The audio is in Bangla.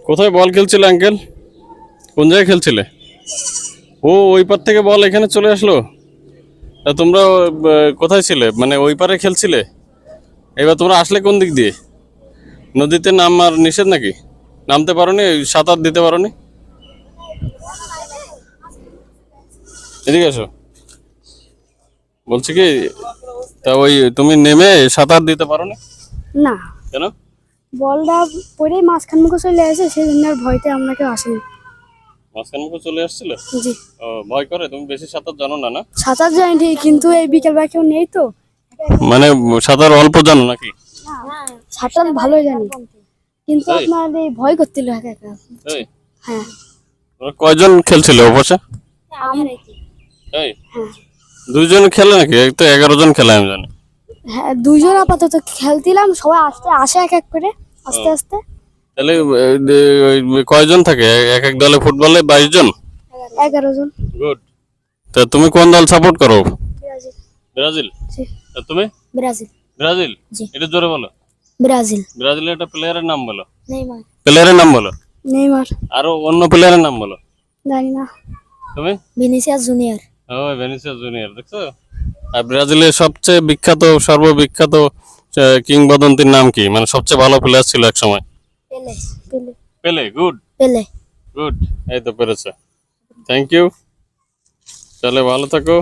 কোথায় বল খেলছিলে আঙ্কেল? কোন জায়গায় খেলছিলে? ও ওই পার থেকে বল এখানে চলে আসলো। তা তোমরা কোথায় ছিলে, মানে ওই পারে খেলছিলে? এবার তোমরা আসলে কোন দিক দিয়ে? নদীতে নামার নিষেধ নাকি? নামতে পারোনি? সাঁতার দিতে পারোনি? এদিকে আসো। বলছি কি, তা ওই তুমি নেমে সাঁতার দিতে পারোনি না, কেন? বলটা পরে মাঝখান মুখে চলে আসে, সেই জন্য আর ভয়তে আমরা কেউ আসেনি। মাঝখান মুখে চলে আসছিল? জি। ও, ভয় করে? তুমি বেশি সাঁতার জানো না না? সাঁতার জানি ঠিক, কিন্তু এই বিকেলবেলা কেউ নেই তো। মানে সাঁতার অল্প জানো নাকি? সাঁতার ভালোই জানি, কিন্তু তাই? আপনার এই ভয় করছিল একা একা। এই, হ্যাঁ। তোমরা কয়জন খেলছিলে অবশ্য? এই, হ্যাঁ। দুইজন খেলে নাকি? এই তো 11 জন খেলে আমি জানি। হ্যাঁ, দুইজন আপাতত খেলছিলাম, সবাই আসে এক এক করে আস্তে আস্তে। তাহলে কয়জন থাকে এক এক দলে? ফুটবলে 22 জন। 11 জন। গুড। তা তুমি কোন দল সাপোর্ট করো? ব্রাজিল। ব্রাজিল? জি। তা তুমি? ব্রাজিল। ব্রাজিল? জি। এটা জোরে বলো। ব্রাজিল। ব্রাজিলের একটা প্লেয়ারের নাম বলো। নেইমার। প্লেয়ারের নাম বলো। নেইমার। আরো অন্য প্লেয়ারের নাম বলো। জানি না। তুমি? Vinicius Junior. ও, ভিনিসিয়াস জুনিয়র, দেখছো? আর ব্রাজিলের সবচেয়ে বিখ্যাত, সর্ববিখ্যাত কিংবদন্তির নাম কি, মানে সবচেয়ে ভালো প্লেয়ার ছিল এক সময়? পেলে। পেলে। পেলে। গুড। পেলে। গুড। এই তো পেরেছে। Thank you. তাহলে ভালো থাকো।